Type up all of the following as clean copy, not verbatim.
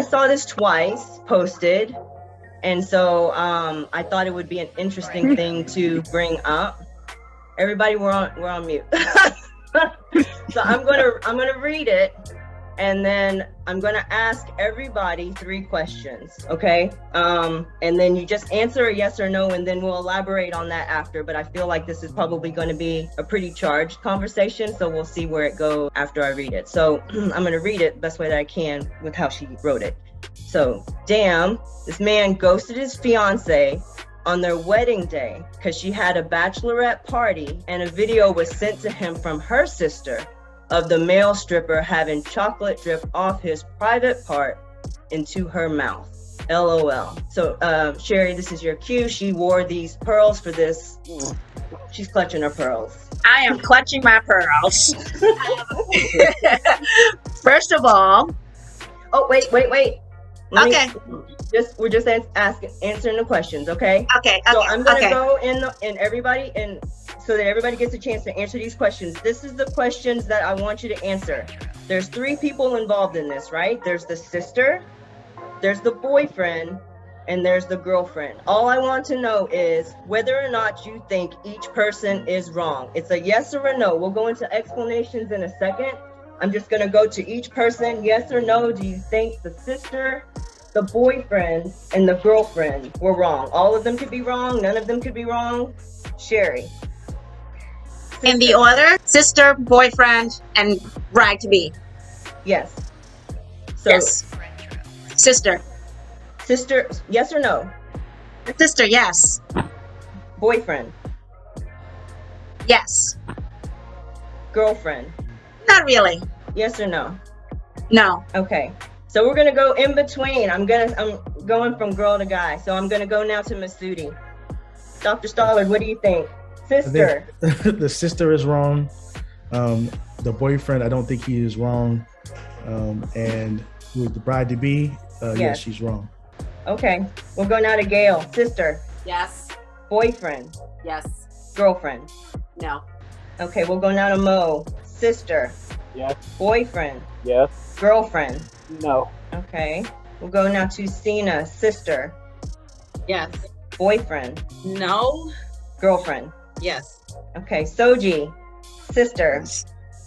saw this twice posted, and so I thought it would be an interesting thing to bring up. Everybody, we're on mute. So I'm gonna read it, and then I'm gonna ask everybody 3 questions, okay? And then you just answer a yes or no, and then we'll elaborate on that after. But I feel like this is probably going to be a pretty charged conversation, so we'll see where it goes after I read it. So I'm gonna read it the best way that I can with how she wrote it. So, damn, this man ghosted his fiance on their wedding day because she had a bachelorette party, and a video was sent to him from her sister of the male stripper having chocolate drip off his private part into her mouth. LOL. So, Sherry, this is your cue. She wore these pearls for this. She's clutching her pearls. I am clutching my pearls. First of all. Oh, wait. Okay. We're just answering the questions, okay? Okay. So I'm gonna go in everybody, and so that everybody gets a chance to answer these questions. This is the questions that I want you to answer. There's 3 people involved in this, right? There's the sister, there's the boyfriend, and there's the girlfriend. All I want to know is whether or not you think each person is wrong. It's a yes or a no. We'll go into explanations in a second. I'm just gonna go to each person. Yes or no, do you think the sister, the boyfriend, and the girlfriend were wrong? All of them could be wrong, none of them could be wrong. Sherry. Sister. In the order, sister, boyfriend, and bride to be. Yes. So, yes. Sister. Sister, yes or no? Sister, yes. Boyfriend. Yes. Girlfriend. Not really. Yes or no? No. Okay. So we're gonna go in between. I'm going from girl to guy. So I'm gonna go now to Miss Sudi. Dr. Stollard, what do you think? Sister. The sister is wrong. The boyfriend, I don't think he is wrong. And with the bride to be, yes, she's wrong. Okay. We'll go now to Gail. Sister. Yes. Boyfriend. Yes. Girlfriend. No. Okay, we'll go now to Mo. Sister. Yes. Boyfriend. Yes. Girlfriend. No. Okay. We'll go now to Sina. Sister. Yes. Boyfriend. No. Girlfriend. Yes. Okay. Soji. Sister.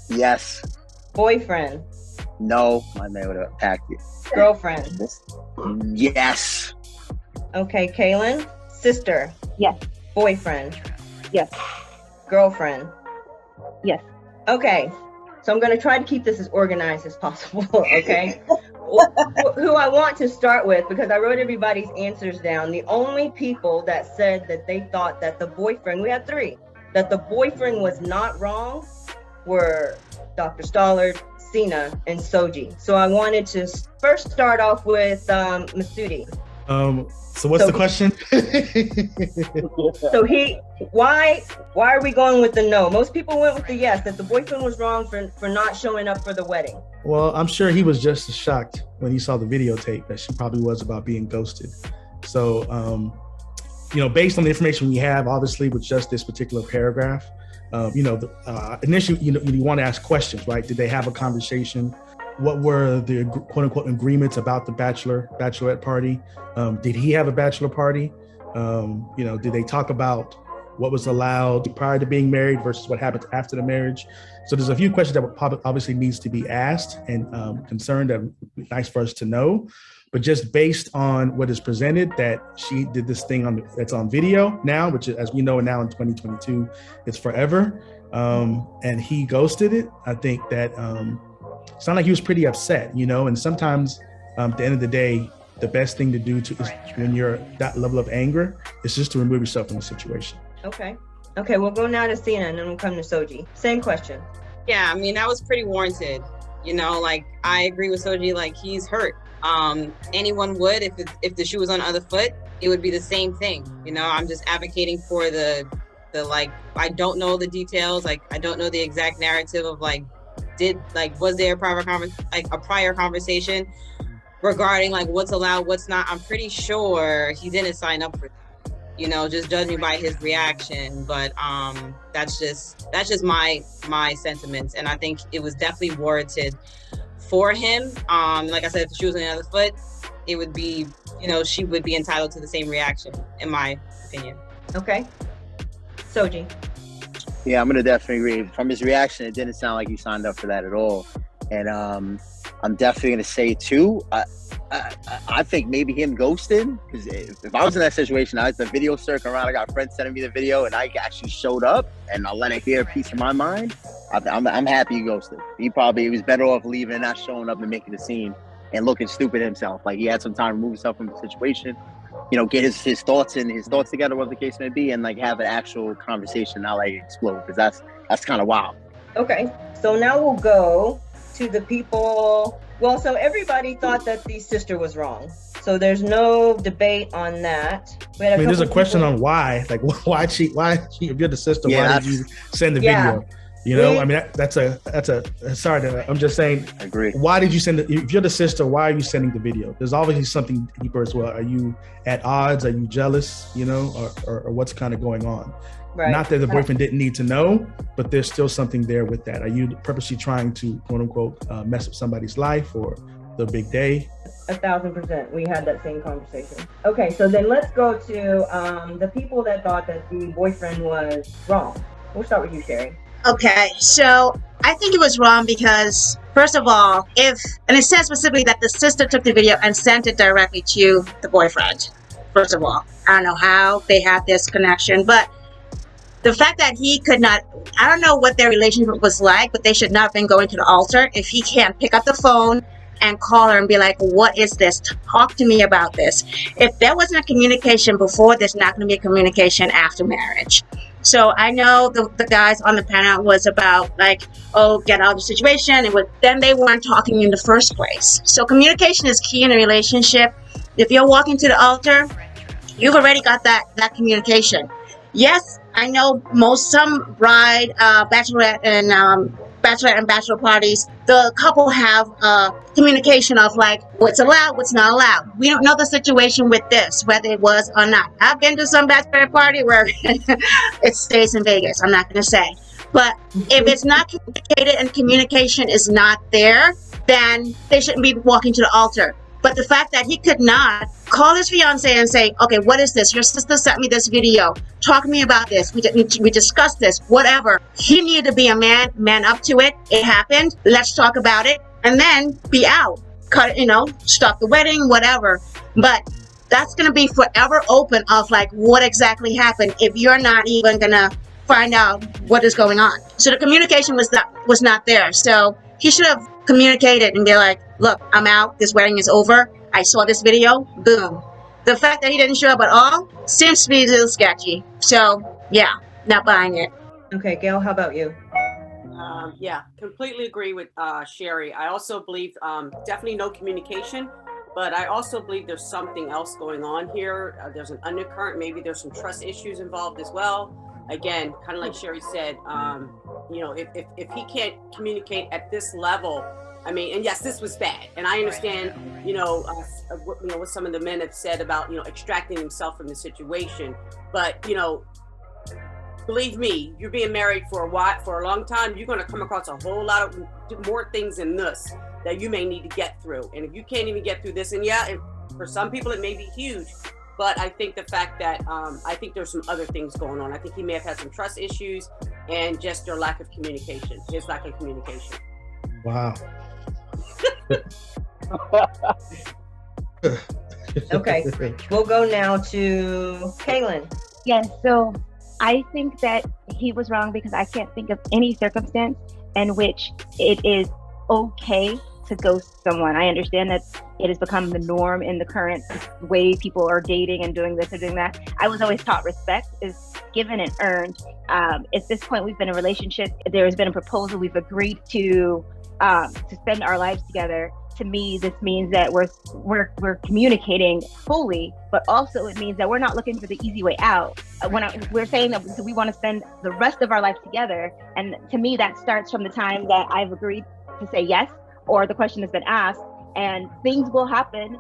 Yes. Boyfriend. No. My man would have attacked you. Girlfriend. Yes. Okay. Kaylin. Sister. Yes. Boyfriend. Yes. Girlfriend. Yes. Okay. So I'm going to try to keep this as organized as possible, okay? Who I want to start with, because I wrote everybody's answers down. The only people that said that they thought that the boyfriend, we had 3, that the boyfriend was not wrong were Dr. Stollard, Sina, and Soji. So I wanted to first start off with Masudi. So what's the question? So why are we going with the no? Most people went with the yes, that the boyfriend was wrong for not showing up for the wedding. Well, I'm sure he was just as shocked when he saw the videotape that she probably was about being ghosted. So, based on the information we have, obviously with just this particular paragraph, initially, you want to ask questions, right? Did they have a conversation? What were the quote unquote agreements about the bachelorette party? Did he have a bachelor party? Did they talk about what was allowed prior to being married versus what happened after the marriage? So there's a few questions that obviously needs to be asked and concerned that would be nice for us to know. But just based on what is presented, that she did this thing that's on video now, which as we know now in 2022, it's forever. And he ghosted it. I think that sounded like he was pretty upset, and sometimes at the end of the day, the best thing to do is when you're that level of anger is just to remove yourself from the situation. Okay, we'll go now to Sina and then we'll come to Soji. Same question. Yeah, I mean, that was pretty warranted. I agree with Soji, he's hurt. Anyone would, if the shoe was on the other foot, it would be the same thing. I'm just advocating for the I don't know the details. I don't know the exact narrative of was there a prior conversation regarding what's allowed, what's not. I'm pretty sure he didn't sign up for that, just judging by his reaction. But that's just my sentiments, and I think it was definitely warranted for him. Like I said, if she was on the other foot, it would be, she would be entitled to the same reaction, in my opinion. Okay. Soji. Yeah, I'm gonna definitely agree. From his reaction, it didn't sound like he signed up for that at all. And I'm definitely gonna say too. I think maybe him ghosting, because if I was in that situation, the video circling around. I got friends sending me the video, and I actually showed up, and I'll let it hear a piece of my mind. I'm happy he ghosted. He was better off leaving and not showing up and making a scene and looking stupid himself. Like, he had some time to remove himself from the situation, get his thoughts together, whatever the case may be, and like have an actual conversation, not like explode, because that's kind of wild. Okay, so now we'll go to the people. Well, so everybody thought that the sister was wrong, so there's no debate on that. There's a question on why, like, why if you're the sister, why did you send the video? I'm just saying. I agree. Why did you send it? If you're the sister, why are you sending the video? There's obviously something deeper as well. Are you at odds? Are you jealous? Or what's kind of going on? Right. Not that the boyfriend didn't need to know, but there's still something there with that. Are you purposely trying to, quote unquote, mess up somebody's life or the big day? 1,000%. We had that same conversation. Okay, so then let's go to the people that thought that the boyfriend was wrong. We'll start with you, Sherry. Okay, so I think it was wrong because, first of all, and it says specifically that the sister took the video and sent it directly to the boyfriend. First of all, I don't know how they had this connection, but the fact that he could not, I don't know what their relationship was like, but they should not have been going to the altar if he can't pick up the phone and call her and be like, what is this? Talk to me about this. If there wasn't a communication before, there's not going to be a communication after marriage. So I know the guys on the panel was about like, oh, get out of the situation. Then they weren't talking in the first place. So communication is key in a relationship. If you're walking to the altar, you've already got that communication. Yes, I know some bride, bachelorette and bachelor parties, the couple have communication of like what's allowed, what's not allowed. We don't know the situation with this, whether it was or not. I've been to some bachelor party where it stays in Vegas. I'm not going to say. But if it's not communicated and communication is not there, then they shouldn't be walking to the altar. But the fact that he could not call his fiance and say, okay, what is this? Your sister sent me this video. Talk to me about this. We discussed this, whatever. He needed to be a man up to it. It happened. Let's talk about it. And then be out. Cut, stop the wedding, whatever. But that's going to be forever open of like what exactly happened if you're not even going to find out what is going on. So the communication was not there. So he should have communicated and be like, look, I'm out. This wedding is over. I saw this video. Boom. The fact that he didn't show up at all seems to be a little sketchy. So, yeah, not buying it. Okay, Gail, how about you? Yeah, completely agree with Sherry. I also believe definitely no communication, but I also believe there's something else going on here. There's an undercurrent. Maybe there's some trust issues involved as well. Again, kind of like Sherry said, if he can't communicate at this level, I mean, and yes, this was bad, and I understand, what some of the men have said about, extracting himself from the situation. But, believe me, you're being married for a long time. You're going to come across a whole lot of more things than this that you may need to get through. And if you can't even get through this, and for some people it may be huge, but I think the fact that I think there's some other things going on. I think he may have had some trust issues and just their lack of communication, his lack of communication. Wow. Okay, we'll go now to Kaylin. Yes, so I think that he was wrong because I can't think of any circumstance in which it is okay to ghost someone. I understand that it has become the norm in the current way people are dating and doing this or doing that. I was always taught respect is given and earned. At this point, we've been in a relationship. There has been a proposal. We've agreed to spend our lives together. To me, this means that we're communicating fully, but also it means that we're not looking for the easy way out. We're saying that we want to spend the rest of our life together, and to me, that starts from the time that I've agreed to say yes, or the question has been asked, and things will happen.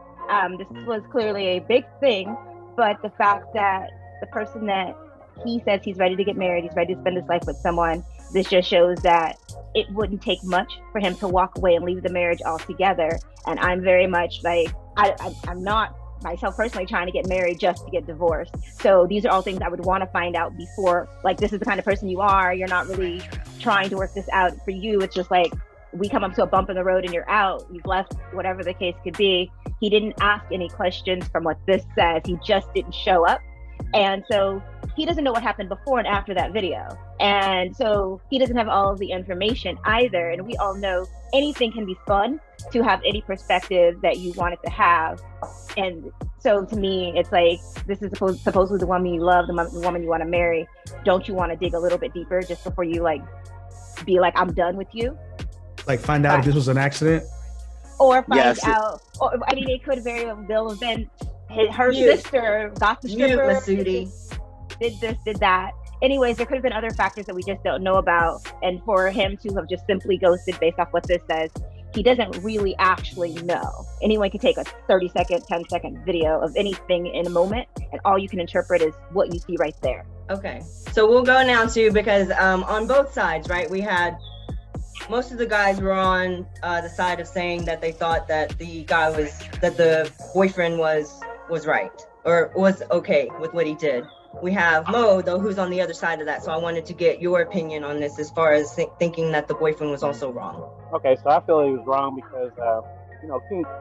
This was clearly a big thing, but the fact that the person that he says he's ready to get married, he's ready to spend his life with someone, this just shows that it wouldn't take much for him to walk away and leave the marriage altogether. And I'm very much like, I'm not myself personally trying to get married just to get divorced. So these are all things I would want to find out before, like, this is the kind of person you are. You're not really trying to work this out for you. It's just like, we come up to a bump in the road and you're out. You've left, whatever the case could be. He didn't ask any questions from what this says. He just didn't show up. And so he doesn't know what happened before and after that video. And so he doesn't have all of the information either. And we all know anything can be fun to have any perspective that you want it to have. And so to me, it's like, this is supposedly the woman you love, the woman you want to marry. Don't you want to dig a little bit deeper just before you like be like, I'm done with you? Like find out if this was an accident? Or find out, or, I mean, it could very well have been her sister got the stripper, did this, did that. Anyways, there could have been other factors that we just don't know about. And for him to have just simply ghosted based off what this says, he doesn't really actually know. Anyone can take a 30-second, 10-second video of anything in a moment, and all you can interpret is what you see right there. Okay, so we'll go now to, because on both sides, right, we had, most of the guys were on the side of saying that they thought that the boyfriend was right, or was okay with what he did. We have Mo, though, who's on the other side of that. So I wanted to get your opinion on this as far as thinking that the boyfriend was also wrong. Okay, so I feel he was wrong because,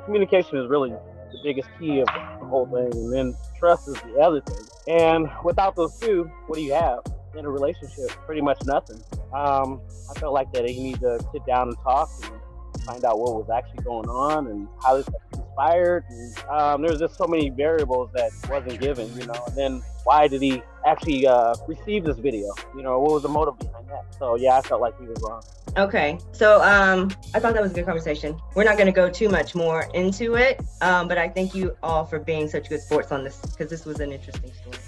communication is really the biggest key of the whole thing. And then trust is the other thing. And without those two, what do you have in a relationship? Pretty much nothing. I felt like that he needed to sit down and talk and find out what was actually going on and how this conspired. And there's just so many variables that wasn't given, and then why did he actually receive this video? What was the motive behind that? So yeah, I felt like he was wrong. Okay, so I thought that was a good conversation. We're not going to go too much more into it, but I thank you all for being such good sports on this, because this was an interesting story.